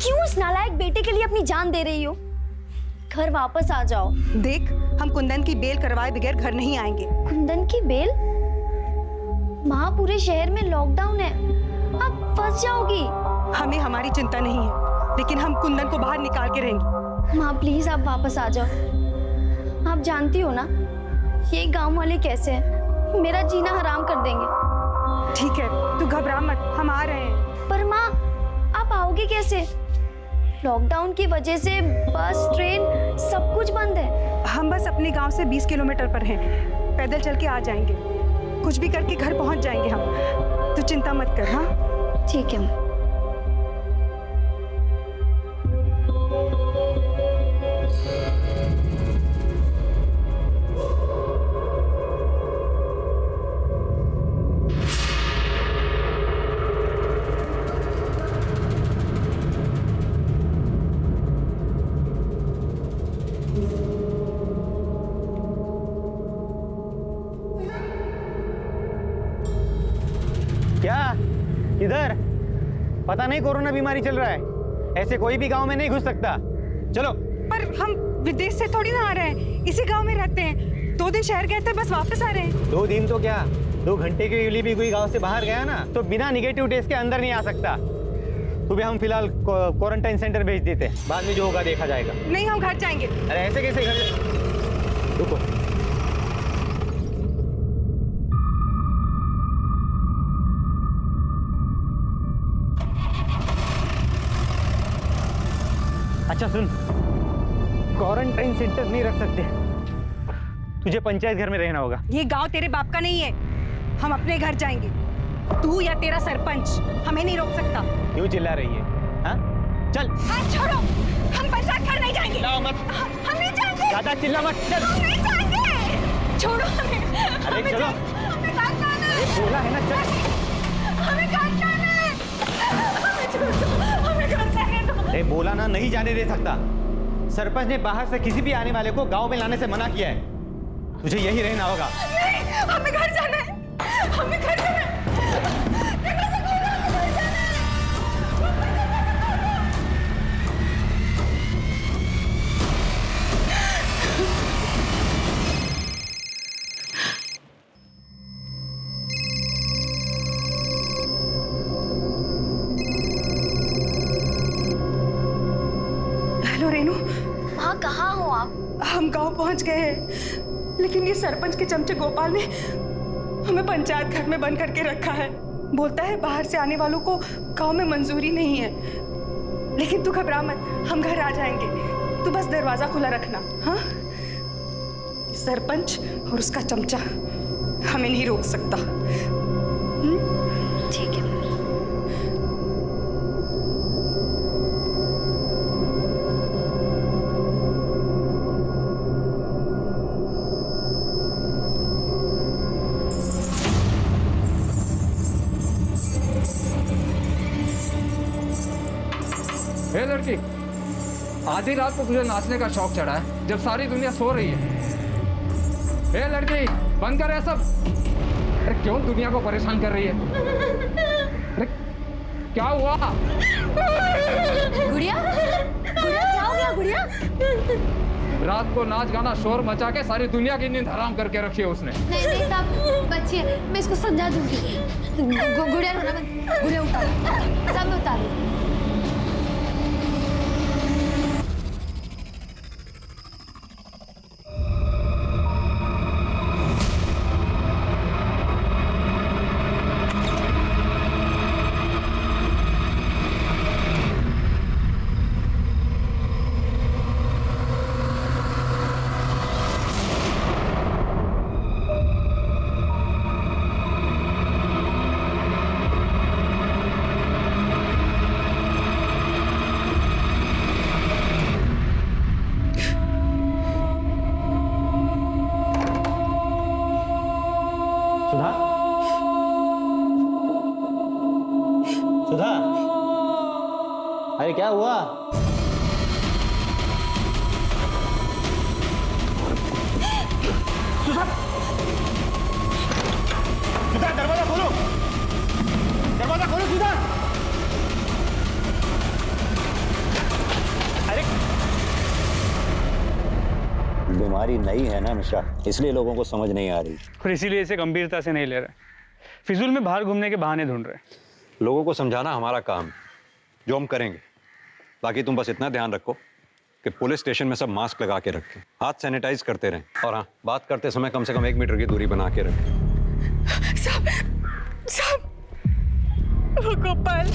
क्यों इस नालायक बेटे के लिए अपनी जान दे रही हो? घर वापस आ जाओ। देख, हम कुंदन की बेल करवाए बगैर घर नहीं आएंगे। कुंदन की बेल? माँ, पूरे शहर में लॉकडाउन है, आप फंस जाओगी। हमें हमारी चिंता नहीं है, लेकिन हम कुंदन को बाहर निकाल के रहेंगे। माँ प्लीज आप वापस आ जाओ। आप जानती हो ना ये गांव वाले कैसे हैं, मेरा जीना हराम कर देंगे। ठीक है, तू घबरा मत, हम आ रहे हैं। पर माँ, आप आओगे कैसे? लॉकडाउन की वजह से बस, ट्रेन सब कुछ बंद है। हम बस अपने गांव से 20 किलोमीटर पर हैं, पैदल चल के आ जाएंगे। कुछ भी करके घर पहुंच जाएंगे हम, तू चिंता मत कर। हाँ ठीक है। क्या इधर पता नहीं कोरोना बीमारी चल रहा है, ऐसे कोई भी गांव में नहीं घुस सकता। चलो। पर हम विदेश से थोड़ी ना आ रहे हैं, इसी गांव में रहते हैं। 2 दिन शहर गए थे, बस वापस आ रहे हैं। 2 दिन तो क्या, 2 घंटे के लिए भी कोई गांव से बाहर गया ना तो बिना निगेटिव टेस्ट के अंदर नहीं आ सकता। सुबह हम फिलहाल क्वारंटाइन सेंटर भेज देते हैं, बाद में जो होगा देखा जाएगा। नहीं, हम घर जाएंगे। अरे ऐसे कैसे घर? रुको। अच्छा सुन, क्वारंटाइन सेंटर नहीं रख सकते, तुझे पंचायत घर में रहना होगा। ये गांव तेरे बाप का नहीं है, हम अपने घर जाएंगे। तू या तेरा सरपंच हमें नहीं रोक सकता। क्यों चिल्ला रही है? हाँ? चल। हाथ छोड़ो, हम पंचायत घर नहीं जाएंगे। चिल्लाओ मत। हम नहीं जाएंगे। ज्यादा चिल्ला मत। चल। हम नहीं जाएंगे। छोड़ो हमें। अरे चलो। हमें घर जाना है। बोला है ना, चल। हमें घर जाना है। हमें छोड़ो, हमें घर जाने दो। अरे बोला ना, नहीं जाने दे सकता। सरपंच ने बाहर से किसी भी आने वाले को गांव में लाने से मना किया है। तुझे यही रहना होगा। नहीं, हमें घर जाना है। हमें घर जाना है। हेलो रेनू। माँ कहाँ हो आप? हम गांव पहुंच गए हैं, लेकिन ये सरपंच के चमचे गोपाल ने हमें पंचायत घर में बंद करके रखा है। बोलता है बाहर से आने वालों को गांव में मंजूरी नहीं है। लेकिन तू घबरा मत, हम घर आ जाएंगे। तू बस दरवाजा खुला रखना। हाँ, सरपंच और उसका चमचा हमें नहीं रोक सकता। ठीक है। हे लड़की, आधी रात को तुझे नाचने का शौक चढ़ा है जब सारी दुनिया सो रही है। हे लड़की, बंद कर ये सब। अरे क्यों दुनिया को परेशान कर रही है? अरे क्या हुआ? गुड़िया, गुड़िया क्या हो गया गुड़िया? रात को नाच गाना शोर मचा के सारी दुनिया की नींद हराम करके रखी है उसने। नहीं नहीं साहब, बच्ची है, मैं इसको समझा दूंगी। गुड़िया रोना मत, गुड़िया उतार, सब मैं उतार। सुधा, सुधा, अरे क्या हुआ? सुधा, सुधा दरवाजा खोलो, दरवाजा खोलो सुधा। बीमारी नई है ना मिश्रा, इसलिए लोगों को समझ नहीं आ रही। और इसीलिए इसे गंभीरता से नहीं ले रहे, फिजूल में बाहर घूमने के बहाने ढूंढ रहे। लोगों को समझाना हमारा काम है, जो हम करेंगे। बाकी तुम बस इतना ध्यान रखो कि पुलिस स्टेशन में सब मास्क लगा के रखें, हाथ सैनिटाइज करते रहें, और हाँ, बात करते समय कम से कम 1 मीटर की दूरी बना के रखें। साहब, साहब, वो गोपाल,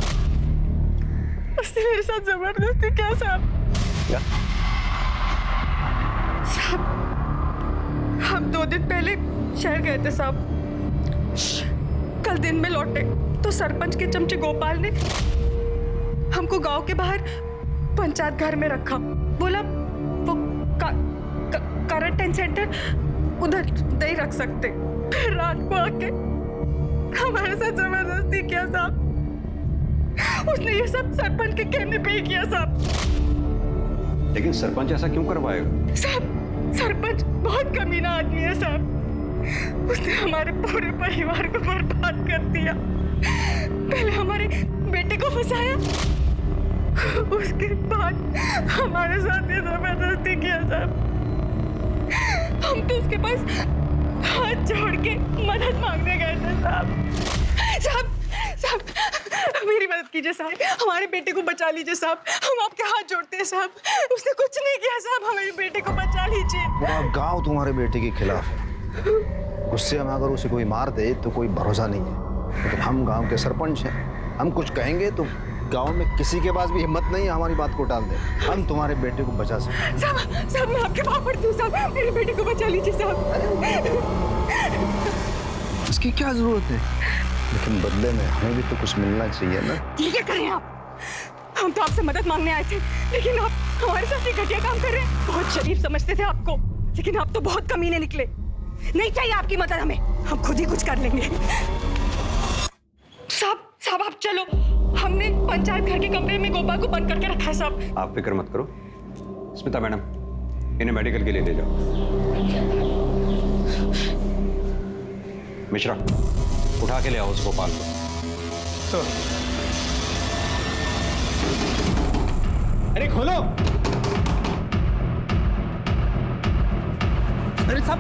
उसने मेरे साथ जबरदस्ती किया साहब। क्या? साहब, हम 2 दिन पहले शहर गए थे साहब। कल दिन में लौटे तो सरपंच के चमचे गोपाल ने हमको गांव के बाहर पंचायत घर में रखा। बोला वो क्वारंटाइन सेंटर उधर नहीं रख सकते। फिर रात को आके हमारे साथ जबरदस्ती किया साहब। उसने ये सब सरपंच के कहने पे ही किया साहब। लेकिन सरपंच ऐसा क्यों करवाएगा? साहब, सरपंच बहुत कमीना आदमी है साहब। उसने हमारे पूरे परिवार को बर्बाद कर दिया। पहले हमारे बेटे को फंसाया, उसके बाद हमारे साथ ये जबरदस्ती किया साहब। हम तो उसके पास हाथ जोड़ के मदद मांगने गए थे साहब। साहब, साहब, मेरी मदद कीजिए साहब, हमारे बेटे को बचा लीजिए साहब। हम आपके हाथ जोड़ते हैं साहब। उसने कुछ नहीं किया साहब, हमारे बेटे को बचा लीजिए। पूरा गांव तुम्हारे बेटे के खिलाफ है। गुस्से में अगर उसे कोई मार दे तो कोई भरोसा नहीं है, लेकिन हम गांव के सरपंच हैं। हम कुछ कहेंगे तो गांव में किसी के पास भी हिम्मत नहीं है हमारी बात को टाल दे। हम तुम्हारे बेटे को बचा सकते। साहब, साहब, मैं आपके पाँव पड़ती हूँ साहब, मेरे बेटे को बचा लीजिए साहब। इसकी क्या जरूरत है? लेकिन बदले में हमें भी तो कुछ मिलना चाहिए ना। ये क्या करें आप? हम तो आपसे मदद मांगने आए थे, लेकिन आप हमारे साथ ये घटिया काम कर रहे हैं। बहुत शरीफ समझते थे आपको, लेकिन आप तो बहुत कमीने निकले। नहीं चाहिए आपकी मदद हमें, हम खुद ही कुछ कर लेंगे। साहब, साहब, आप चलो। हमने पंचायत घर के कमरे में गोपाल को बंद करके रखा है साहब। आप फिक्र मत करो। स्मिता मैडम, इन्हें मेडिकल के लिए ले जाओ। मिश्रा, उठा के ले आओ उस गोपाल को। अरे खोलो! अरे साहब,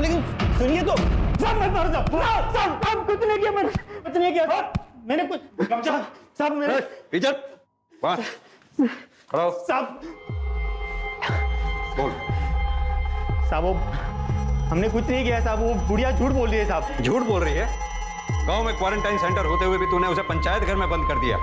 लेकिन सुनिए तो। साहब, मत मारो साहब, कुछ नहीं किया मैंने, कुछ नहीं किया साहब। मैंने कुछ साहब, मैंने इधर वाह, खड़ा हो। साहब, बोल। साहब, वो हमने कुछ नहीं किया साहब। वो बुढ़िया झूठ बोल रही है साहब। झूठ बोल रही है? गांव में क्वारंटाइन सेंटर होते हुए भी तूने उसे पंचायत घर में बंद कर दिया।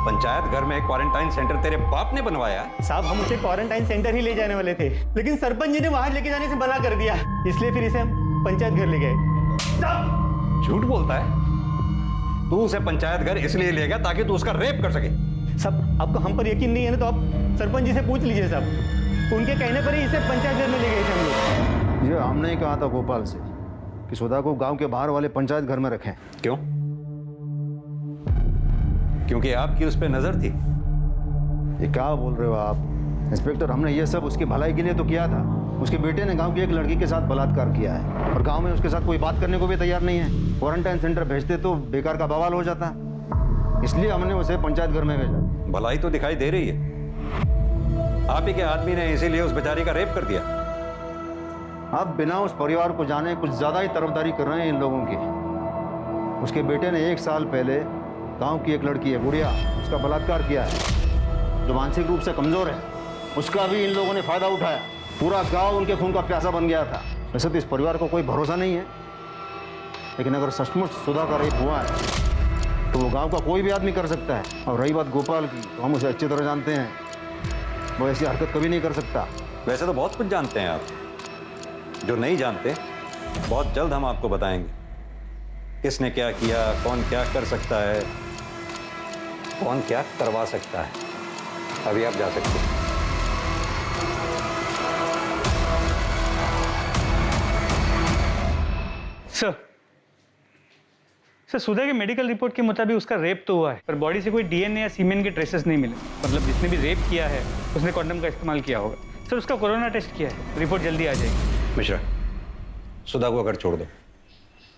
पंचायत घर में एक क्वारंटाइन सेंटर तेरे बाप ने बनवाया? साहब, हम उसे क्वारंटाइन सेंटर ही ले जाने वाले थे, लेकिन सरपंच जी ने वहां लेके जाने से मना कर दिया, इसलिए फिर इसे हम पंचायत घर ले गए। साहब, झूठ बोलता है? तू उसे पंचायत घर इसलिए ले गया ताकि तू उसका रेप कर सके? साहब, आपको हम पर यकीन नहीं है ना, तो आप सरपंच जी से पूछ लीजिए साहब। उनके कहने पर ही इसे पंचायत घर में ले गए थे हम लोग। ये हमने ही कहा था गोपाल से कि सुधा को गांव के बाहर वाले पंचायत घर में रखें। क्यों? क्योंकि आपकी उस पर नजर थी। ये क्या बोल रहे हो आप इंस्पेक्टर? हमने ये सब उसकी भलाई के लिए तो किया था। उसके बेटे ने गांव की एक लड़की के साथ बलात्कार किया है और गांव में उसके साथ कोई बात करने को भी तैयार नहीं है। क्वारंटाइन सेंटर भेजते तो बेकार का बवाल हो जाता, इसलिए हमने उसे पंचायत घर में भेजा। भलाई तो दिखाई दे रही है। आप ही के आदमी ने इसीलिए उस बेचारी का रेप कर दिया। आप बिना उस परिवार को जाने कुछ ज्यादा ही तरफदारी कर रहे हैं इन लोगों की। उसके बेटे ने 1 साल पहले गांव की एक लड़की है गुड़िया, उसका बलात्कार किया है, जो मानसिक रूप से कमजोर है। उसका भी इन लोगों ने फायदा उठाया। पूरा गांव उनके खून का प्यासा बन गया था। वैसे तो इस परिवार को कोई भरोसा नहीं है, लेकिन अगर सचमुच सुधा का रेप हुआ है तो वो गांव का कोई भी आदमी कर सकता है। और रही बात गोपाल की, तो हम उसे अच्छी तरह जानते हैं, वो ऐसी हरकत कभी नहीं कर सकता। वैसे तो बहुत कुछ जानते हैं आप, जो नहीं जानते बहुत जल्द हम आपको बताएंगे। किसने क्या किया, कौन क्या कर सकता है, कौन क्या करवा सकता है। अभी आप जा सकते हैं। सर, सुधा के मेडिकल रिपोर्ट के मुताबिक उसका रेप तो हुआ है, पर बॉडी से कोई डीएनए या सीमेन के ट्रेसेस नहीं मिले। मतलब जिसने भी रेप किया है उसने कॉन्डम का इस्तेमाल किया होगा। सर, उसका कोरोना टेस्ट किया है, रिपोर्ट जल्दी आ जाएगी। मिश्रा, सुधा को घर छोड़ दो।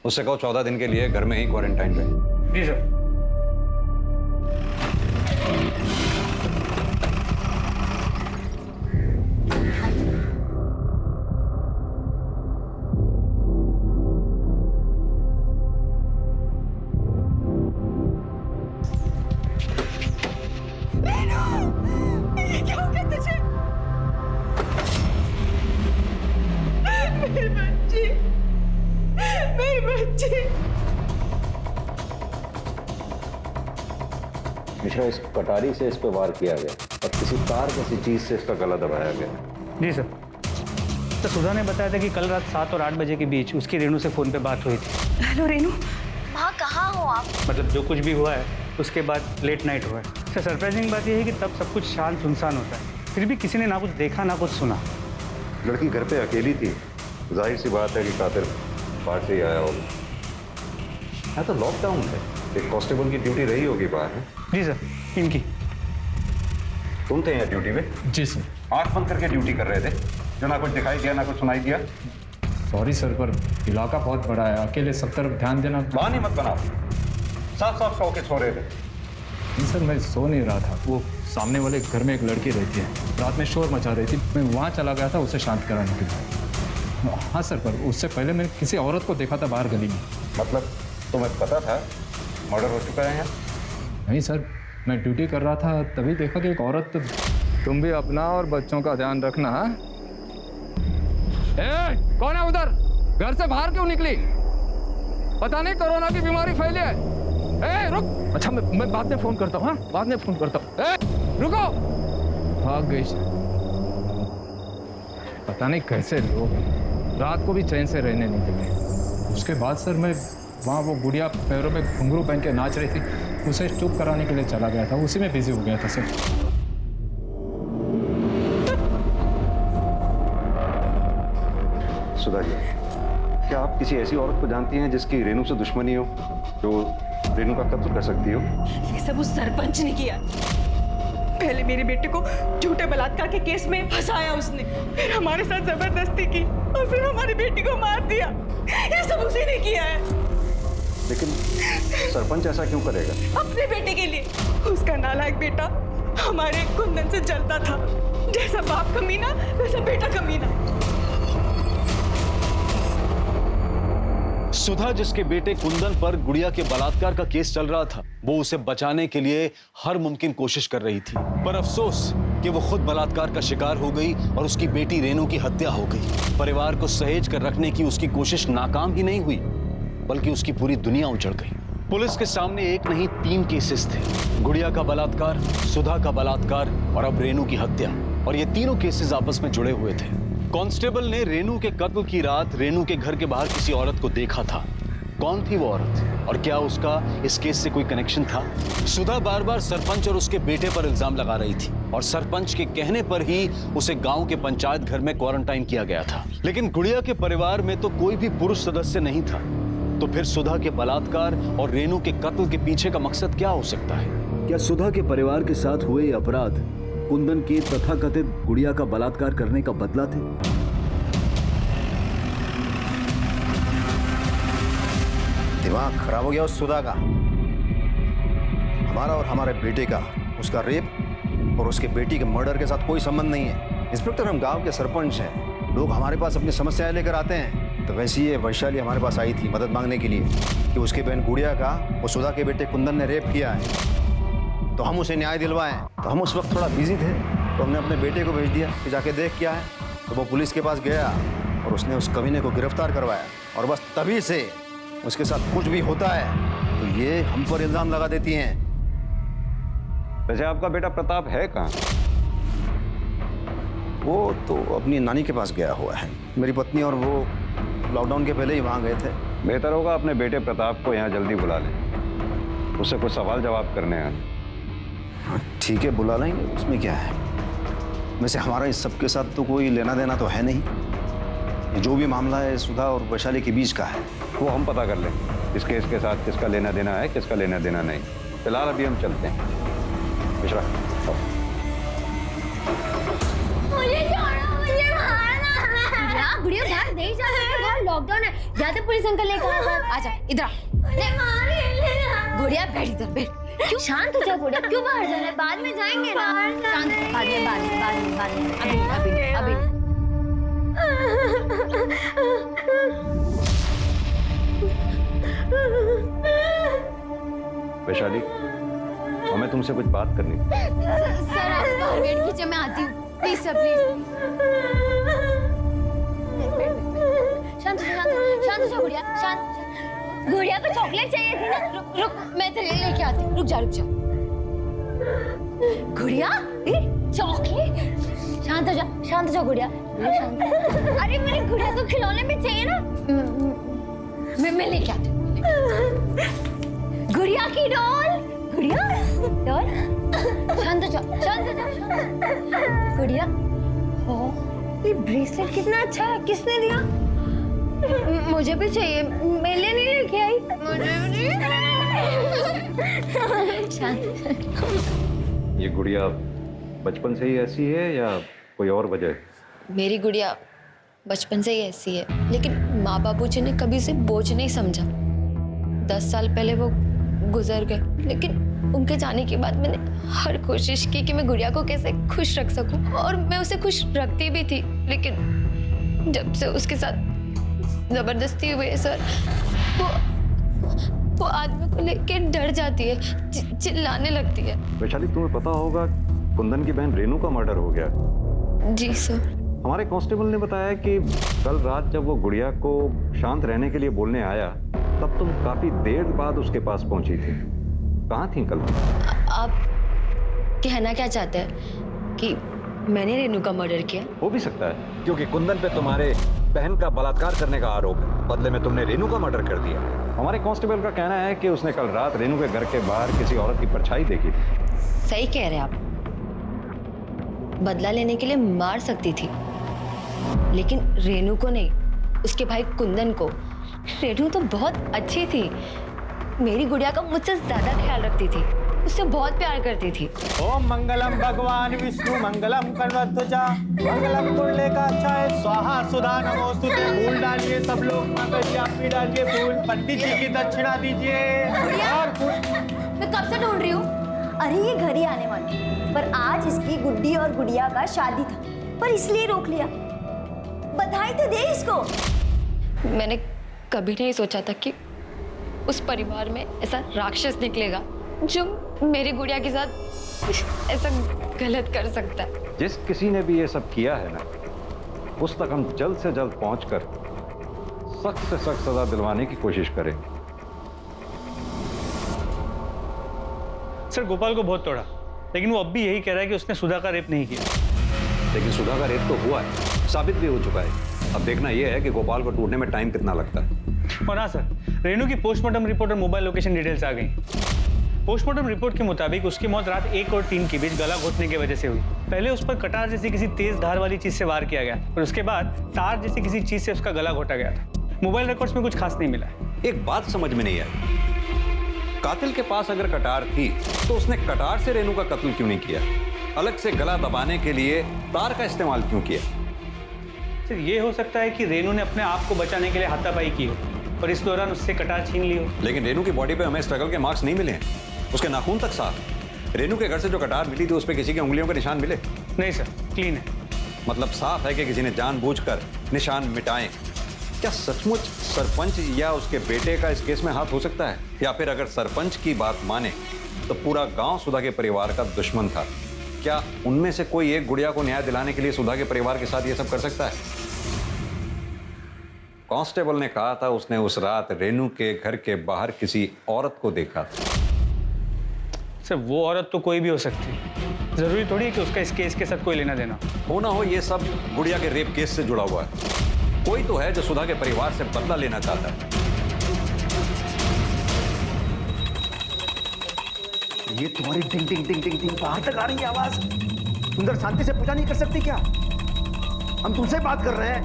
उससे कहो 14 दिन के लिए घर में ही क्वारंटाइन रहे। जी सर। मिश्रा, इस कटारी से इस पर वार किया गया और किसी तार जैसी चीज से इसका गला दबाया गया। जी सर। तो सुधा ने बताया था कि कल रात 7 और 8 बजे के बीच उसकी रेनू से फ़ोन पे बात हुई थी। हेलो रेनू। माँ कहाँ हो आप? मतलब जो कुछ भी हुआ है उसके बाद लेट नाइट हुआ है। सर सरप्राइजिंग बात यह है कि तब सब कुछ शांत सुनसान होता है, फिर भी किसी ने ना कुछ देखा ना कुछ सुना। लड़की घर पे अकेली थी, जाहिर सी बात है कि कातिल बाहर से ही आया होगा। हाँ, तो लॉकडाउन है, एक कांस्टेबल की ड्यूटी रही होगी बाहर है। जी सर, इनकी। तुम थे यहाँ ड्यूटी में? जी सर। आंख बंद करके ड्यूटी कर रहे थे, जो ना कुछ दिखाई दिया ना कुछ सुनाई दिया। सॉरी सर, पर इलाका बहुत बड़ा है, अकेले सब तरफ ध्यान देना। बहाने मत बनाओ, साफ साफ सो के सो रहे थे। नहीं सर, मैं सो नहीं रहा था। वो सामने वाले घर में एक लड़की रहती है, रात में शोर मचा रही थी, मैं वहाँ चला गया था उसे शांत कराने के लिए। हाँ सर, पर उससे पहले मैंने किसी औरत को देखा था बाहर गली में। मतलब तुम्हें पता था मर्डर हो चुका है यहाँ? नहीं सर, मैं ड्यूटी कर रहा था, तभी देखा कि एक औरत। तुम भी अपना और बच्चों का ध्यान रखना। हाँ, कौन है उधर? घर से बाहर क्यों निकली? पता नहीं कोरोना की बीमारी फैली है। रुक। अच्छा, मैं बाद में फोन करता हूँ। हाँ, बाद में फोन करता हूँ। रुको। भाग गई। पता नहीं कैसे लोग रात को भी चैन से रहने नहीं देते। उसके बाद सर मैं वहाँ वो गुड़िया पैरों में घुंघरू पहन के नाच रही थी, उसे चुप कराने के लिए चला गया था, उसी में बिजी हो गया था सर। सुधा जी, क्या आप किसी ऐसी औरत को जानती हैं जिसकी रेनू से दुश्मनी हो, जो रेनू का कत्ल कर सकती हो? ये सब उस सरपंच ने किया। पहले मेरे बेटे को झूठे बलात्कार के केस में फंसाया उसने, फिर हमारे साथ जबरदस्ती की और फिर हमारी बेटी को मार दिया। ये सब उसी ने किया है। लेकिन सरपंच ऐसा क्यों करेगा? अपने बेटे के लिए। उसका नालायक बेटा हमारे कुंदन से जलता था। जैसा बाप कमीना वैसा बेटा कमीना। सुधा जिसके बेटे कुंदन पर गुड़िया के बलात्कार का केस चल रहा था, वो उसे बचाने के लिए हर मुमकिन कोशिश कर रही थी, पर अफसोस कि वो खुद बलात्कार का शिकार हो गई और उसकी बेटी रेनू की हत्या हो गई। परिवार को सहेज कर रखने की उसकी कोशिश नाकाम ही नहीं हुई, बल्कि उसकी पूरी दुनिया उजड़ गई। पुलिस के सामने एक नहीं 3 केसेस थे, गुड़िया का बलात्कार, सुधा का बलात्कार और अब रेनू की हत्या, और ये तीनों केसेस आपस में जुड़े हुए थे। कांस्टेबल ने रेनू के कत्ल की रात रेनू के घर के बाहर किसी औरत को देखा था। कौन थी वो औरत और क्या उसका इस केस से कोई कनेक्शन था? सुधा बार बार सरपंच और उसके बेटे पर इल्जाम लगा रही थी और सरपंच के कहने पर ही उसे गांव के पंचायत घर में क्वारंटाइन किया गया था। लेकिन गुड़िया के परिवार में तो कोई भी पुरुष सदस्य नहीं था, तो फिर सुधा के बलात्कार और रेनू के कत्ल के पीछे का मकसद क्या हो सकता है? क्या सुधा के परिवार के साथ हुए अपराध कुंदन के तथाकथित गुड़िया का बलात्कार करने का बदला थे? दिमाग खराब हो गया उस सुधा का। हमारा और हमारे बेटे का उसका रेप और उसके बेटी के मर्डर के साथ कोई संबंध नहीं है। इंस्पेक्टर, हम गांव के सरपंच हैं, लोग हमारे पास अपनी समस्याएं लेकर आते हैं। तो वैसे ही ये वैशाली हमारे पास आई थी मदद मांगने के लिए कि उसकी बहन गुड़िया का वो सुधा के बेटे कुंदन ने रेप किया है, तो हम उसे न्याय दिलवाएं। तो हम उस वक्त थोड़ा बिजी थे, तो हमने अपने बेटे को भेज दिया कि जाके देख क्या है। तो वो पुलिस के पास गया और उसने उस कमीने को गिरफ्तार करवाया, और बस तभी से उसके साथ कुछ भी होता है तो ये हम पर इल्जाम लगा देती हैं। वैसे आपका बेटा प्रताप है कहाँ? वो तो अपनी नानी के पास गया हुआ है। मेरी पत्नी और वो लॉकडाउन के पहले ही वहाँ गए थे। बेहतर होगा अपने बेटे प्रताप को यहाँ जल्दी बुला लें, उससे कुछ सवाल जवाब करने हैं। हाँ, ठीक है, बुला लेंगे, उसमें क्या है। वैसे हमारा इस सब के साथ तो कोई लेना देना तो है नहीं। ये जो भी मामला है सुधा और वैशाली के बीच का है, वो हम पता कर लें इस केस के साथ किसका लेना देना है, किसका लेना देना नहीं। फिलहाल अभी हम चलते हैं। मिश्रा, गुड़िया बाहर नहीं जा सकती, लॉकडाउन है। ज्यादा पुलिस अंकल ने कहा, आजा इधर। गुड़िया बैठ इधर, बैठ। क्यों शांत हो जा गुड़िया, क्यों बाहर जाना है? बाद में जाएंगे ना। शांत, बाद में, अभी। वैशाली, हमें तुमसे कुछ बात करनी है। सर आप बाहर वेट कीजिए, मैं आती हूँ। Please sir, please. शांत हो जा गुड़िया, शांत। गुड़िया को चॉकलेट चाहिए थी ना? रुक, मैं तेरे लिए लेके आती हूँ। रुक जा। गुड़िया चॉकलेट। शांत हो जा गुड़िया, शांत। अरे मेरी गुड़िया को खिलौने में चाहिए ना, मैं लेके आती हूँ। गुड़िया की डॉल, गुड़िया डॉल। शांत हो जा। गुड़िया, ये ब्रेसलेट कितना अच्छा है, किसने दिया? मुझे भी चाहिए, मेरे लिए नहीं लेके आई। मुझे शांत। ये गुड़िया बचपन से ही ऐसी है या कोई और वजह है? मेरी गुड़िया बचपन से ही ऐसी है, लेकिन माँ बाबूजी ने कभी उसे बोझ नहीं समझा। 10 साल पहले वो गुजर गए, लेकिन उनके जाने के बाद मैंने हर कोशिश की कि मैं गुड़िया को कैसे खुश रख सकूं, और मैं उसे खुश रखती भी थी। लेकिन जब से उसके साथ जबरदस्ती हुई है सर, वो आदमी को लेके डर जाती है, चिल्लाने लगती है। वैशाली, तुम्हें पता होगा कुंदन की बहन रेनू का मर्डर हो गया। जी सर। हमारे कांस्टेबल ने बताया कि कल रात जब वो गुड़िया को शांत रहने के लिए बोलने आया, तब तुम काफी देर बाद उसके पास पहुंची थी। कहाँ थी कल? आप कहना क्या चाहते हैं कि मैंने रेनू का मर्डर किया? हो भी सकता है, क्योंकि कुंदन पे तुम्हारे बहन का बलात्कार करने का आरोप है। बदले में तुमने रेनू का मर्डर कर दिया। हमारे कांस्टेबल का कहना है कि उसने कल रात रेनू के घर के बाहर किसी औरत की परछाई देखी थी। सही कह रहे हैं आप। बदला लेने के लिए मार सकती थी, लेकिन रेनू को नहीं, उसके भाई कुंदन को। रेनू तो बहुत अच्छी थी, मेरी गुड़िया का मुझसे ज्यादा ख्याल रखती थी, उससे बहुत प्यार करती थी। ओम मंगलम भगवान विष्णु मंगलम कन्वध्वजा मंगलम तुल्य का अच्छा है स्वाहा सुधा नमोस्तुते। फूल डालिए सब लोग, माता जी आप भी डालिए फूल। पंडित जी की दक्षिणा दीजिए। और मैं कब से ढूंढ रही हूँ। अरे ये घर ही आने वाली, पर आज इसकी गुड्डी और गुड़िया का शादी था, पर इसलिए रोक लिया। बधाई तो दे इसको। मैंने कभी नहीं सोचा था कि उस परिवार में ऐसा राक्षस निकलेगा जो मेरी गुड़िया के साथ ऐसा गलत कर सकता है। जिस किसी ने भी ये सब किया है ना, उस तक हम जल्द से जल्द पहुंचकर सख्त से सख्त सजा दिलवाने की कोशिश करें। सर गोपाल को बहुत तोड़ा, लेकिन वो अब भी यही कह रहा है कि उसने सुधा का रेप नहीं किया। लेकिन सुधा का रेप तो हुआ है, साबित भी हो चुका है। अब देखना यह है कि गोपाल को टूटने में टाइम कितना लगता है। और हाँ सर, रेनू की पोस्टमार्टम रिपोर्ट और मोबाइल लोकेशन डिटेल्स आ गई। पोस्टमार्टम रिपोर्ट के मुताबिक उसकी मौत रात 1 और 3 के बीच गला घोटने की वजह से हुई। पहले उस पर कटार जैसी किसी तेज धार वाली चीज से वार किया गया और उसके बाद तार जैसी किसी चीज से उसका गला घोटा गया था। मोबाइल रिकॉर्ड्स में कुछ खास नहीं मिला। एक बात समझ में नहीं आई, कातिल के पास अगर कटार थी तो उसने कटार से रेनू का कत्ल क्यों नहीं किया? अलग से गला दबाने के लिए तार का इस्तेमाल क्यों किया? सर ये हो सकता है कि रेनू ने अपने आप को बचाने के लिए हाथापाई की हो और इस दौरान उससे कटार छीन ली हो। लेकिन रेनू की बॉडी पे हमें स्ट्रगल के मार्क्स नहीं मिले हैं, उसके नाखून तक साफ। रेनू के घर से जो कटार मिली थी उस पर किसी की उंगलियों के निशान मिले? नहीं सर, क्लीन है। मतलब साफ है कि किसी ने जानबूझकर निशान मिटाए। क्या सचमुच सरपंच या उसके बेटे का इस केस में हाथ हो सकता है? या फिर अगर सरपंच की बात माने तो पूरा गांव सुधा के परिवार का दुश्मन था। क्या उनमें से कोई एक गुड़िया को न्याय दिलाने के लिए सुधा के परिवार के साथ ये सब कर सकता है? कांस्टेबल ने कहा था उसने उस रात रेनू के घर के बाहर किसी औरत को देखा। सर वो औरत तो कोई भी हो सकती है, जरूरी थोड़ी है कि उसका इस केस के साथ कोई लेना देना हो ना हो। ये सब गुड़िया के रेप केस से जुड़ा हुआ है। कोई तो है जो सुधा के परिवार से बदला लेना चाहता है। ये तुम्हारी टिंग टिंग टिंग टिंग टिंग बाहर तक आ रही है आवाज। सुंदर शांति से पूजा नहीं कर सकती क्या? हम तुमसे बात कर रहे हैं।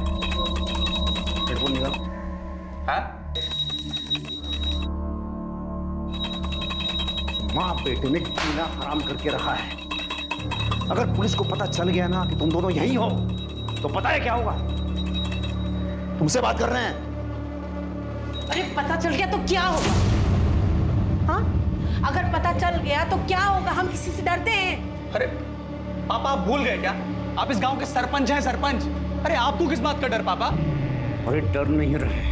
हेडफोन निकाल। माँ बेटे ने जीना हराम करके रखा है। अगर पुलिस को पता चल गया ना कि तुम दोनों यहीं हो तो पता है क्या होगा? तुमसे बात कर रहे हैं। अरे पता चल गया तो क्या होगा? हाँ, अगर पता चल गया तो क्या होगा? हम किसी से डरते हैं? अरे पापा, आप भूल गए क्या? आप इस गांव के सरपंच हैं, सरपंच। अरे आपको किस बात का डर पापा? अरे डर नहीं रहे,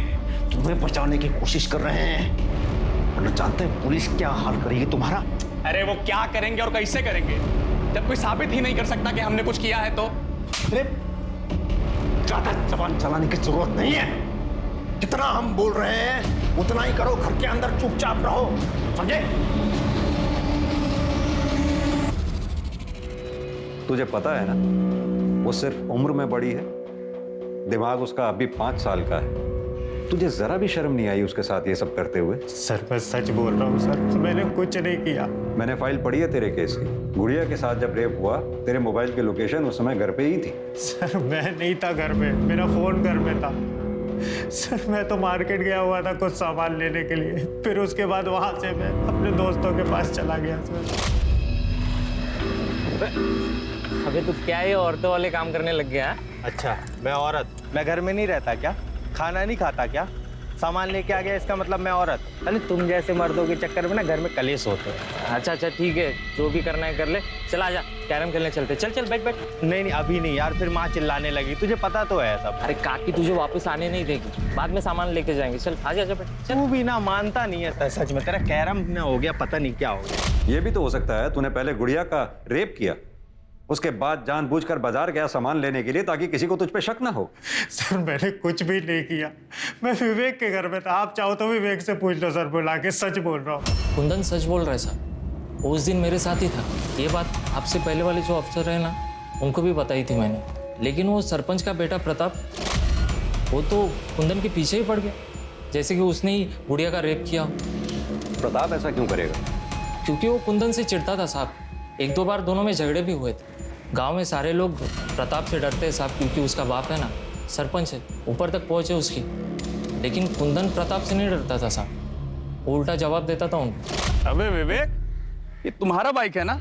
तुम्हें बचाने की कोशिश कर रहे हैं। और जानते हैं पुलिस क्या हाल करेगी तुम्हारा? अरे वो क्या करेंगे और कैसे करेंगे जब कोई साबित ही नहीं कर सकता कि हमने कुछ किया है तो? अरे ज्यादा जबान चलाने की जरूरत नहीं है। जितना हम बोल रहे हैं उतना ही करो। घर के अंदर चुपचाप रहो, समझे? तुझे पता है ना, वो सिर्फ उम्र में बड़ी है, दिमाग उसका अभी 5 साल का है। तुझे जरा भी शर्म नहीं आई उसके साथ ये सब करते हुए? सर मैं सच बोल रहा हूँ सर, मैंने कुछ नहीं किया। मैंने फाइल पढ़ी है तेरे केस की। गुड़िया के साथ जब रेप हुआ, तेरे मोबाइल की लोकेशन उस समय घर पे ही थी। सर मैं नहीं था घर में, मेरा फोन घर में था। सर मैं तो मार्केट गया हुआ था कुछ सामान लेने के लिए, फिर उसके बाद वहां से मैं अपने दोस्तों के पास चला गया सर। अबे तू क्या ये औरतों वाले काम करने लग गया? अच्छा मैं औरत, मैं घर में नहीं रहता क्या? खाना नहीं खाता क्या? सामान लेके आ गया इसका मतलब मैं औरत? अरे तुम जैसे मर्दों के चक्कर में ना घर में कलेश होते हैं। अच्छा अच्छा ठीक है, जो भी करना है कर ले। चल आजा, कैरम खेलने चलते। चल चल बैठ बैठ। नहीं नहीं अभी नहीं यार, फिर माँ चिल्लाने लगी, तुझे पता तो है सब। अरे काकी तुझे वापस आने नहीं देगी, बाद में सामान लेके जाएंगे। चल आजा आजा बैठ। तू भी ना मानता नहीं है सच में, तेरा कैरम ना हो गया, पता नहीं क्या हो गया। ये भी तो हो सकता है तूने पहले गुड़िया का रेप किया, उसके बाद जानबूझकर बाजार गया सामान लेने के लिए ताकि किसी को तुझ पे शक ना हो। सर मैंने कुछ भी नहीं किया, मैं विवेक के घर में था। आप चाहो तो विवेक से पूछ लो सर, बुला के, सच बोल रहा हूँ। कुंदन सच बोल रहा है सर, उस दिन मेरे साथ ही था। ये बात आपसे पहले वाले जो अफसर है ना, उनको भी बताई थी मैंने। लेकिन वो सरपंच का बेटा प्रताप, वो तो कुंदन के पीछे ही पड़ गया, जैसे कि उसने ही गुड़िया का रेप किया। प्रताप ऐसा क्यों करेगा? क्योंकि वो कुंदन से चिढ़ता था साहब। 1-2 बार दोनों में झगड़े भी हुए थे। गांव में सारे लोग प्रताप से डरते हैं साहब, क्योंकि उसका बाप है ना सरपंच है, ऊपर तक पहुंचे उसकी। लेकिन कुंदन प्रताप से नहीं डरता था साहब, वो उल्टा जवाब देता था उनको। अबे विवेक, ये तुम्हारा बाइक है ना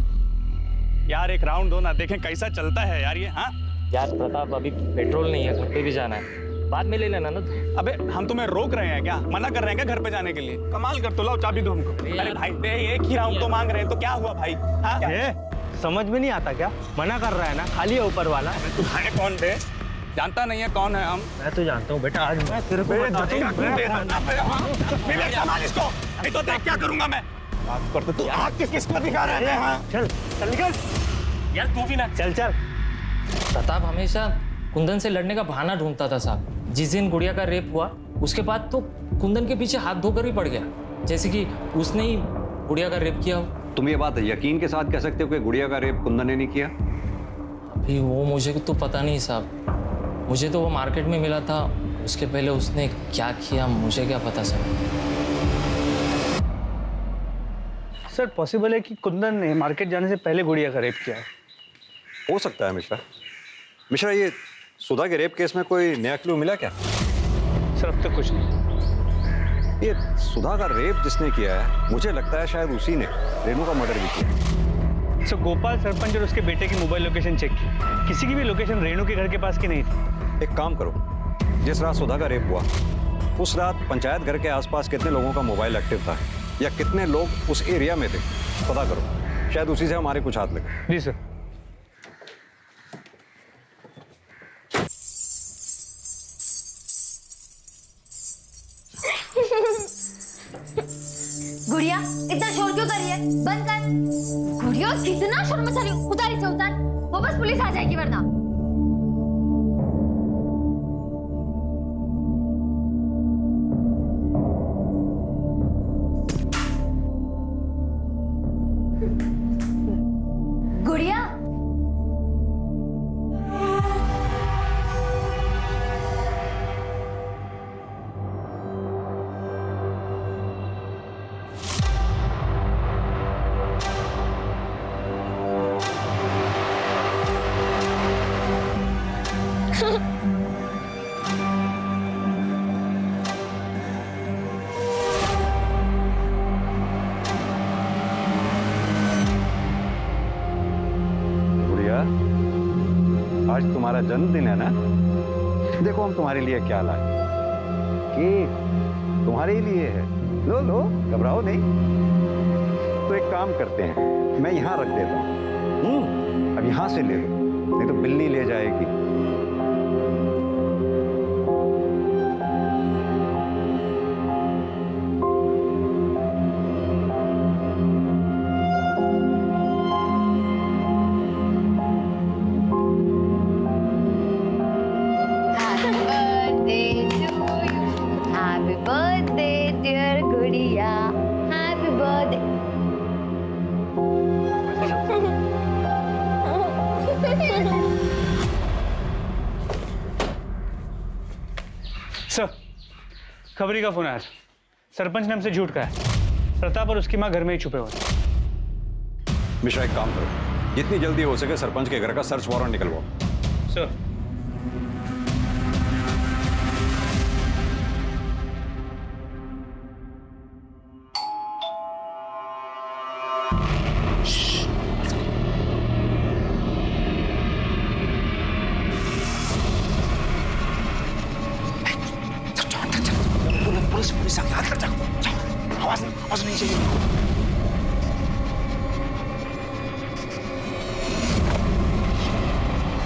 यार? एक राउंड दो ना, देखें कैसा चलता है यार ये। हाँ यार प्रताप, अभी पेट्रोल नहीं है, घर पे भी जाना है, बाद में ले लेना ना। अबे हम तुम्हें रोक रहे हैं क्या? मना कर रहे हैं क्या घर पे जाने के लिए? कमाल कर, तो लाओ चाबी दो हमको। अरे भाई दे, एक ही राउंड तो मांग रहे हैं, तो क्या हुआ भाई? हाँ समझ में नहीं आता क्या? मना कर रहा है ना, खाली है ऊपर वाला। तू है कौन बे? जानता नहीं है कौन है हम? मैं तो जानता हूँ बेटा, आज मैं तेरे को बता दूंगा। विवेक संभाल इसको, नहीं तो देख क्या करूंगा मैं। बात करते तू आग किस पर दिखा रहा है? हाँ चल चल निकल यार, तू भी ना चल चल। प्रताप हमेशा कुंदन से लड़ने का बहाना ढूंढता था साहब। जिस दिन गुड़िया का रेप हुआ, उसके बाद तो कुंदन के पीछे हाथ धोकर ही पड़ गया, जैसे कि उसने ही गुड़िया का रेप किया हो। तुम ये बात यकीन के साथ कह सकते हो कि गुड़िया का रेप कुंदन ने नहीं किया? अभी वो मुझे तो पता नहीं साहब, मुझे तो वो मार्केट में मिला था। उसके पहले उसने क्या किया मुझे क्या पता सर। सर पॉसिबल है कि कुंदन ने मार्केट जाने से पहले गुड़िया का रेप किया है। हो सकता है मिश्रा। मिश्रा, ये सुधा के रेप केस में कोई नया क्लू मिला क्या? सर अब तक कुछ नहीं। ये सुधा का रेप जिसने किया है, मुझे लगता है शायद उसी ने रेनू का मर्डर भी किया। सर गोपाल सरपंच और उसके बेटे की मोबाइल लोकेशन चेक की, किसी की भी लोकेशन रेनू के घर के पास की नहीं थी। एक काम करो, जिस रात सुधा का रेप हुआ, उस रात पंचायत घर के आसपास कितने लोगों का मोबाइल एक्टिव था, या कितने लोग उस एरिया में थे, पता करो। शायद उसी से हमारे कुछ हाथ लगे। जी सर। गुड़िया इतना शोर क्यों कर रही है? बंद कर। गुड़िया कितना शोर मचा रही है, उतार इसे उतार, वो बस पुलिस आ जाएगी वरना। गुड़िया आज तुम्हारा जन्मदिन है ना? देखो हम तुम्हारे लिए क्या लाए। केक तुम्हारे ही लिए है, लो लो, घबराओ नहीं। तो एक काम करते हैं, मैं यहाँ रख देता हूँ, अब यहाँ से ले लो, नहीं तो बिल्ली ले जाएगी। खबरी का फोन आया था। सरपंच ने हमसे झूठ कहा है। प्रताप और उसकी माँ घर में ही छुपे हुए हैं। मिश्रा एक काम करो, जितनी जल्दी हो सके सरपंच के घर का सर्च वारंट निकलवाओ। सर पुलिस याद कर जाओ, आवाज नहीं चाहिए।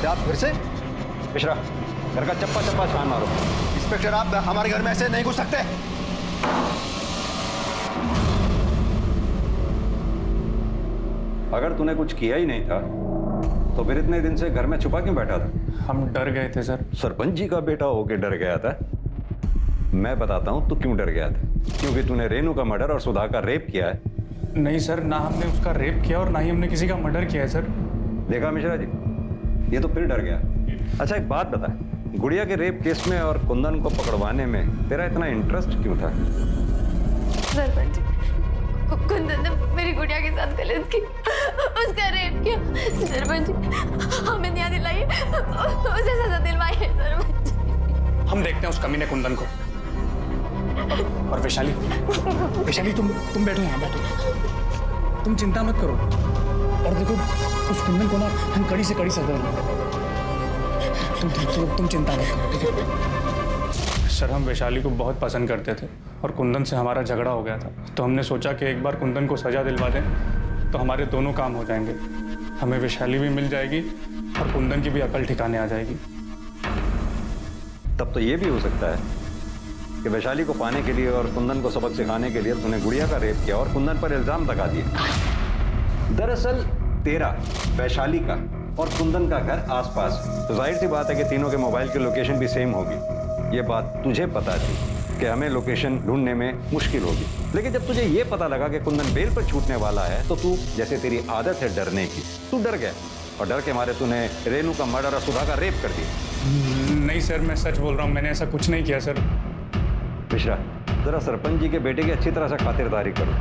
क्या फिर से? मिश्रा घर का चप्पा चप्पा छान मारो। इंस्पेक्टर आप हमारे घर में ऐसे नहीं घुस सकते। अगर तूने कुछ किया ही नहीं था तो फिर इतने दिन से घर में छुपा क्यों बैठा था? हम डर गए थे सर। सरपंच जी का बेटा होके डर गया था? मैं बताता हूं तू क्यों डर गया था। क्योंकि तूने रेनू का मर्डर और सुधा का रेप किया है। नहीं सर, ना हमने उसका रेप किया और ना ही हमने किसी का मर्डर किया है सर। देखा मिश्रा जी, ये तो फिर डर गया। अच्छा एक बात बता, गुड़िया के रेप केस में और कुंदन को पकड़वाने में तेरा इतना इंटरेस्ट क्यों था? सरपंच, कुंदन ने मेरी गुड़िया के साथ गलत की, उसका रेप किया। सरपंच हमें न्याय दिलाइए, उसे सजा दिलवाइए सरपंच। हम देखते हैं उस कमीने कुंदन को। और वैशाली, वैशाली तुम बैठो यहाँ, बैठो, तुम चिंता मत करो। और देखो उस कुंदन को ना हम कड़ी से कड़ी सजा देंगे। तुम चिंता मत करो, ठीक है? सर हम वैशाली को बहुत पसंद करते थे और कुंदन से हमारा झगड़ा हो गया था, तो हमने सोचा कि एक बार कुंदन को सजा दिलवा दें तो हमारे दोनों काम हो जाएंगे। हमें वैशाली भी मिल जाएगी और कुंदन की भी अकल ठिकाने आ जाएगी। तब तो ये भी हो सकता है कि वैशाली को पाने के लिए और कुंदन को सबक सिखाने के लिए तूने गुड़िया का रेप किया और कुंदन पर इल्जाम लगा दिए। दरअसल तेरा, वैशाली का और कुंदन का घर आसपास, तो जाहिर सी बात है कि तीनों के मोबाइल की लोकेशन भी सेम होगी। ये बात तुझे पता थी कि हमें लोकेशन ढूंढने में मुश्किल होगी, लेकिन जब तुझे ये पता लगा कि कुंदन बेल पर छूटने वाला है तो तू, जैसे तेरी आदत है डरने की, तू डर गया और डर के मारे तूने रेनू का मर्डर और सुधा का रेप कर दिया। नहीं सर, मैं सच बोल रहा हूँ, मैंने ऐसा कुछ नहीं किया सर। मिश्रा जरा सरपंच जी के बेटे की अच्छी तरह से खातिरदारी करो।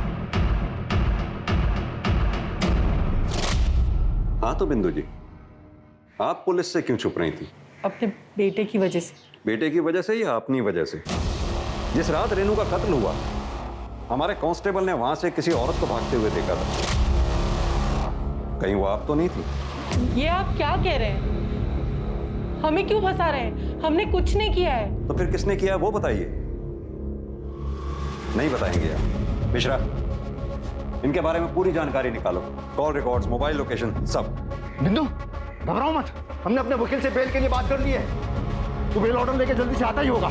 हाँ तो बिंदु जी, आप पुलिस से क्यों छुप रही थी? अपने बेटे की वजह से। बेटे की वजह से या अपनी वजह से? जिस रात रेनू का कत्ल हुआ, हमारे कांस्टेबल ने वहां से किसी औरत को भागते हुए देखा था। कहीं वो आप तो नहीं थी? ये आप क्या कह रहे हैं? हमें क्यों फंसा रहे हैं? हमने कुछ नहीं किया है। तो फिर किसने किया वो बताइए। नहीं बताएंगे आप? मिश्रा इनके बारे में पूरी जानकारी निकालो, कॉल रिकॉर्ड्स, मोबाइल लोकेशन, सब। बिंदु घबराओ मत, हमने अपने वकील से बेल के लिए बात कर ली है। तू बेल ऑर्डर लेके जल्दी से आता ही होगा।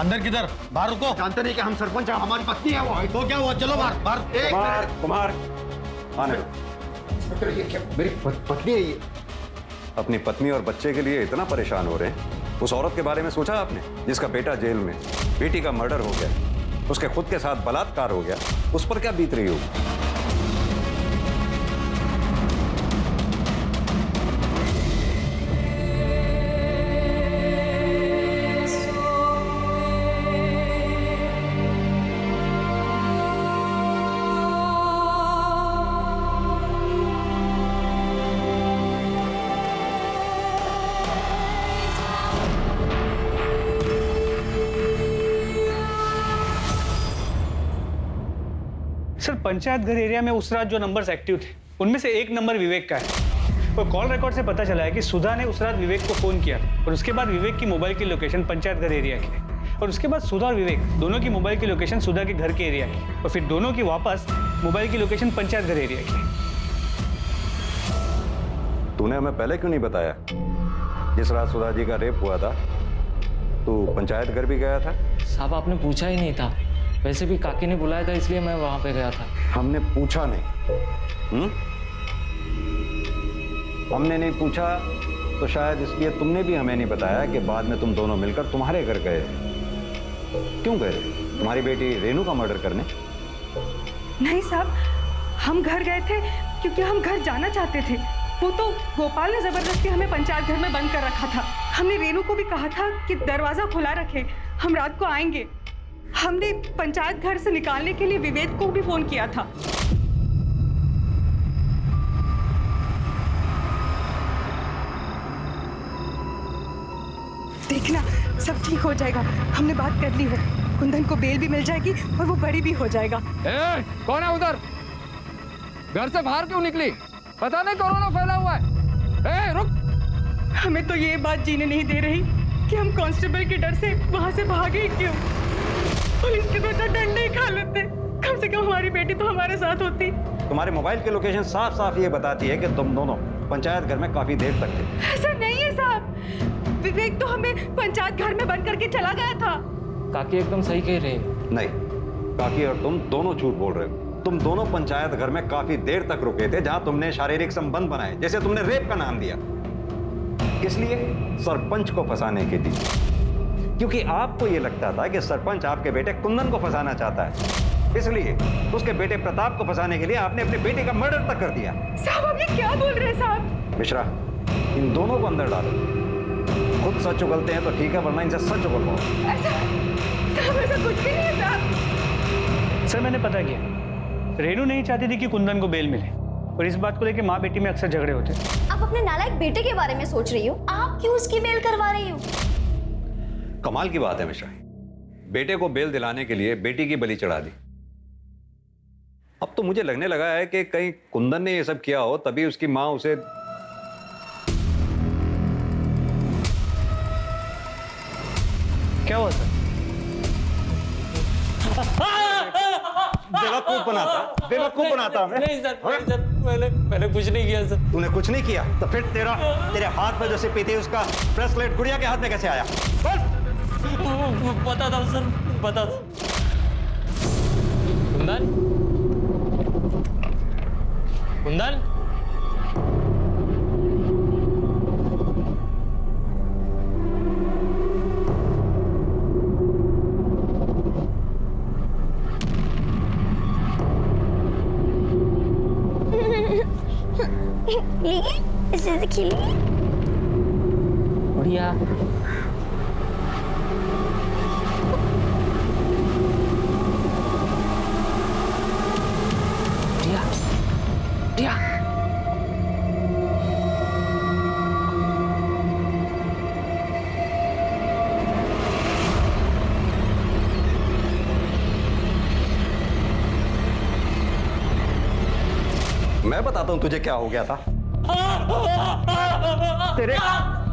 अंदर किधर? बाहर रुको। जानते नहीं कि हम सरपंच हैं, हमारी पत्नी है वो। तो क्या हुआ? चलो बाहर बाहर। कुमार कुमार आने दो। ये क्या मेरी पत्नी है ये? अपनी पत्नी और बच्चे के लिए इतना परेशान हो रहे हैं? उस औरत के बारे में सोचा आपने जिसका बेटा जेल में, बेटी का मर्डर हो गया, उसके खुद के साथ बलात्कार हो गया, उस पर क्या बीत रही होगी? सर पंचायत घर एरिया में उस रात जो नंबर्स एक्टिव थे उनमें से एक नंबर विवेक का है और कॉल रिकॉर्ड से पता चला है कि सुधा ने उस रात विवेक को फोन किया और उसके बाद विवेक की मोबाइल की लोकेशन पंचायत घर एरिया की है और उसके बाद सुधा और विवेक दोनों की मोबाइल की लोकेशन सुधा के घर के एरिया की और फिर दोनों की वापस मोबाइल की लोकेशन पंचायत घर एरिया की। तूने हमें पहले क्यों नहीं बताया? जिस रात सुधा जी का रेप हुआ था तू पंचायत घर भी गया था? साहब आपने पूछा ही नहीं था, वैसे भी काकी ने बुलाया था इसलिए मैं वहां पे गया था। हमने पूछा नहीं। हमने नहीं पूछा तो शायद इसलिए तुमने भी हमें नहीं बताया कि बाद में तुम दोनों मिलकर तुम्हारे घर गए। क्यों गए? तुम्हारी बेटी रेनू का मर्डर करने? नहीं साहब, हम घर गए थे क्योंकि हम घर जाना चाहते थे। वो तो गोपाल ने जबरदस्ती हमें पंचायत घर में बंद कर रखा था। हमने रेनू को भी कहा था कि दरवाजा खुला रखे, हम रात को आएंगे। हमने पंचायत घर से निकालने के लिए विवेक को भी फोन किया था। देखना सब ठीक हो जाएगा, हमने बात कर ली है। कुंदन को बेल भी मिल जाएगी और वो बड़ी भी हो जाएगा। कौन है उधर? घर से बाहर क्यों निकली? पता नहीं कोरोना फैला हुआ है। रुक। हमें तो ये बात जीने नहीं दे रही कि हम कांस्टेबल के डर से वहां से भागे क्यों। पुलिस के तो डंडे ही खा लेते, कम से कम हमारी बेटी तो हमारे साथ होती। तुम्हारे मोबाइल की लोकेशन साफ साफ ये बताती है कि तुम दोनों पंचायत घर में काफी देर तक थे। ऐसा नहीं है साहब, विवेक तो हमें पंचायत घर में बंद करके चला गया था। काकी एकदम सही कह रहे हैं। नहीं, काकी और तुम दोनों झूठ बोल रहे हो। तुम दोनों पंचायत घर में काफी देर तक रुके थे, जहां तुमने शारीरिक संबंध बनाए, जैसे तुमने रेप का नाम दिया। किस लिए? सरपंच को फंसाने के लिए। क्योंकि आपको यह लगता था कि सरपंच आपके बेटे कुंदन को फंसाना चाहता है, इसलिए उसके बेटे प्रताप को फंसाने के लिए आपने अपने बेटे का मर्डर तक कर दिया। साहब आप ये क्या बोल रहे हैं साहब? मिश्रा, इन दोनों को अंदर डालो। खुद सच उगलते हैं तो ठीक है, वरना इनसे सच उगलवाओ। ऐसा कुछ भी नहीं है साहब। सर मैंने पता किया, रेनू नहीं चाहती थी कि कुंदन को बेल मिले, और इस बात को लेकर माँ बेटी में अक्सर झगड़े होते हैं। आप अपने नालायक बेटे के बारे में सोच रही हो, आप क्यों उसकी बेल करवा रही हो? कमाल की बात है मिश्रा, बेटे को बेल दिलाने के लिए बेटी की बलि चढ़ा दी। अब तो मुझे लगने लगा है कि कहीं कुंदन ने ये सब किया हो, तभी उसकी माँ उसे। क्या हुआ सर? बेवकूफ बनाता हमें। नहीं सर, मैंने कुछ नहीं किया सर। तूने कुछ नहीं किया तो फिर तेरे हाथ में जो सिप्पी थी उसका ब्रेसलेट गुड़िया के हाथ में कैसे आया? पता था सर, पता था। कुंदन, कुंदन, इसे से खिली बढ़िया। बढ़िया, बढ़िया। मैं बताता हूं तुझे क्या हो गया था।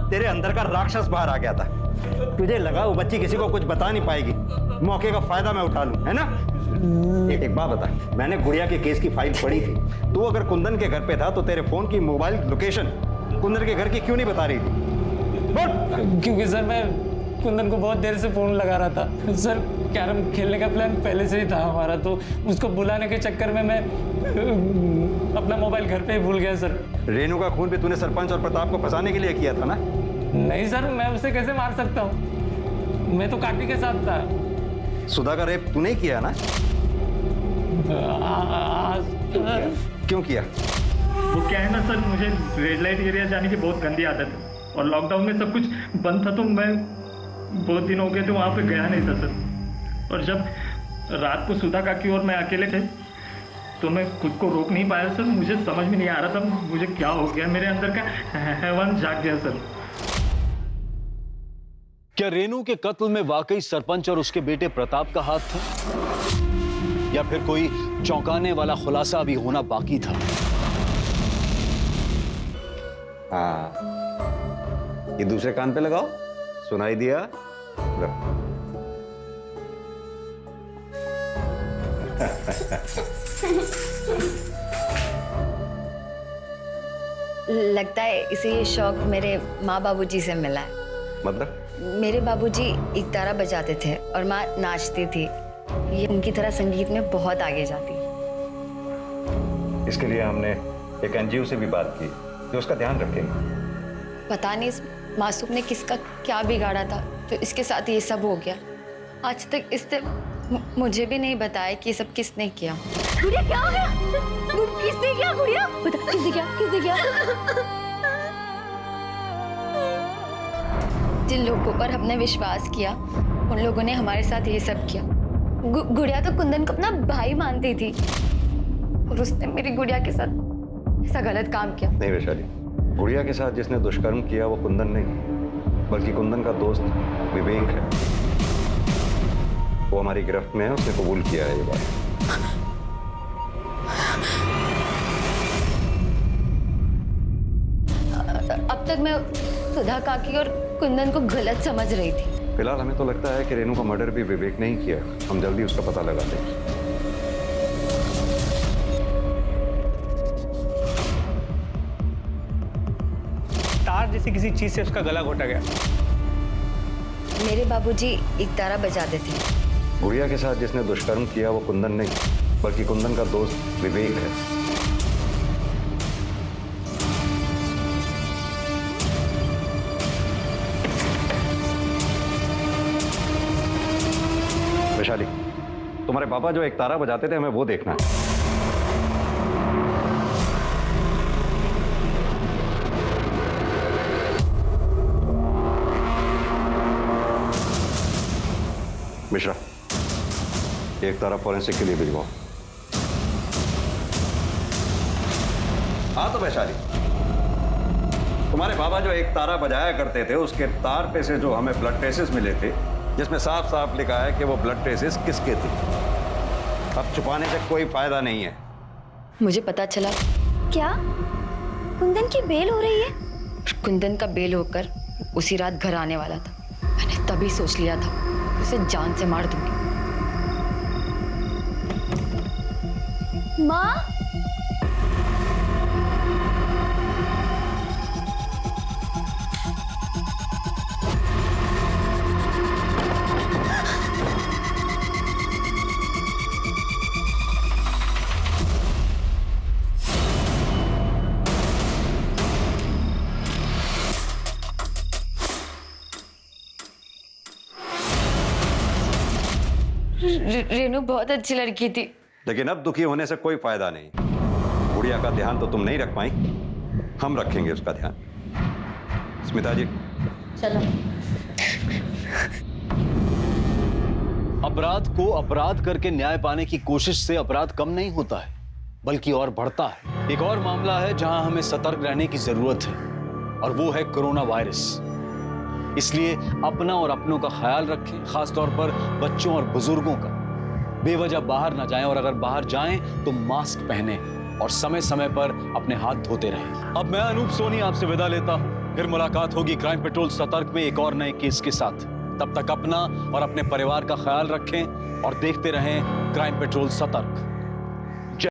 तेरे अंदर का राक्षस बाहर आ गया था। तुझे लगा वो बच्ची किसी को कुछ बता नहीं पाएगी, मौके का फायदा मैं उठा लूं, है ना? एक बात बता, मैंने गुड़िया के केस की फाइल पढ़ी थी। तू अगर कुंदन के घर पे था तो तेरे फोन की मोबाइल लोकेशन कुंदन के घर की क्यों नहीं बता रही थी? बोल। क्योंकि सर मैं कुंदन को बहुत देर से फोन लगा रहा था सर। कैरम खेलने का प्लान पहले से ही था हमारा, तो उसको बुलाने के चक्कर में मैं अपना मोबाइल घर पे ही भूल गया सर। रेनू का खून भी तूने सरपंच और प्रताप को फंसाने के लिए किया था ना? नहीं सर, मैं उसे कैसे मार सकता हूँ? मैं तो काकी के साथ था। सुधा का रेप तूने ही किया ना? क्यों किया? वो क्या है ना सर, मुझे रेड लाइट एरिया जाने की बहुत गंदी आदत है, और लॉकडाउन में सब कुछ बंद था, तो मैं बहुत दिन हो गए थे वहाँ पे गया नहीं था सर। और जब रात को सुधा काकी और मैं अकेले थे तो मैं खुद को रोक नहीं पाया सर। मुझे समझ में नहीं आ रहा था मुझे क्या हो गया, मेरे अंदर का हैवान जाग गया सर। क्या रेनू के कत्ल में वाकई सरपंच और उसके बेटे प्रताप का हाथ था, या फिर कोई चौंकाने वाला खुलासा अभी होना बाकी था? हाँ, ये दूसरे कान पे लगाओ, सुनाई दिया? लगता है इसे ये शौक मेरे माँ बाबूजी से मिला है। मतलब? मेरे बाबूजी एक तारा बजाते थे और माँ नाचती थी। ये उनकी तरह संगीत में बहुत आगे जाती। इसके लिए हमने एक एनजीओ से भी बात की जो उसका ध्यान रखेंगे। पता नहीं इस मासूम ने किसका क्या बिगाड़ा था तो इसके साथ ये सब हो गया। आज तक इसने मुझे भी नहीं बताया कि ये सब किसने किया। गुड़िया क्या हो गया? किसने किया गुड़िया? बता किसने किया? किसने किया? जिन लोगों पर हमने विश्वास किया उन लोगों ने हमारे साथ ये सब किया। गुड़िया तो कुंदन को अपना भाई मानती थी और उसने मेरी गुड़िया के साथ ऐसा गलत काम किया। नहीं वैशाली, गुड़िया के साथ जिसने दुष्कर्म किया वो कुंदन नहीं, बल्कि कुंदन का दोस्त विवेक है। वो हमारी गिरफ्त में है, उसने कबूल किया है ये बात। अब तक मैं सुधा काकी और कुंदन को गलत समझ रही थी। फिलहाल हमें तो लगता है कि रेनू का मर्डर भी विवेक ने ही किया। हम जल्दी उसका पता लगाते हैं। तार जैसी किसी चीज से उसका गला घोटा गया। मेरे बाबूजी एक तारा बजाते थे। गुड़िया के साथ जिसने दुष्कर्म किया वो कुंदन नहीं, बल्कि कुंदन का दोस्त विवेक है। वैशाली, तुम्हारे पापा जो एक तारा बजाते थे, हमें वो देखना है। मिश्रा, एक तारा फॉरेंसिक के लिए भिजवाओ। हाँ तो वैशाली, तुम्हारे बाबा जो एक तारा बजाया करते थे, उसके तार पे से जो हमें ब्लड ट्रेसेस मिले थे, जिसमें साफ साफ लिखा है कि वो ब्लड ट्रेसेस किसके थे। अब छुपाने से कोई फायदा नहीं है। मुझे पता चला। क्या कुंदन की बेल हो रही है? कुंदन का बेल होकर उसी रात घर आने वाला था। मैंने तभी सोच लिया था उसे जान से मार दूंगी। माँ, रेनू बहुत अच्छी लड़की थी, लेकिन अब दुखी होने से कोई फायदा नहीं। गुड़िया का ध्यान तो तुम नहीं रख पाई, हम रखेंगे उसका ध्यान। स्मिता जी चलो। अपराध को अपराध करके न्याय पाने की कोशिश से अपराध कम नहीं होता है, बल्कि और बढ़ता है। एक और मामला है जहां हमें सतर्क रहने की जरूरत है, और वो है कोरोना वायरस। इसलिए अपना और अपनों का ख्याल रखें, खासतौर पर बच्चों और बुजुर्गों का। बेवजह बाहर ना जाएं, और अगर बाहर जाएं तो मास्क पहने और समय समय पर अपने हाथ धोते रहें। अब मैं अनूप सोनी आपसे विदा लेता हूं। फिर मुलाकात होगी क्राइम पेट्रोल सतर्क में एक और नए केस के साथ। तब तक अपना और अपने परिवार का ख्याल रखें और देखते रहें क्राइम पेट्रोल सतर्क।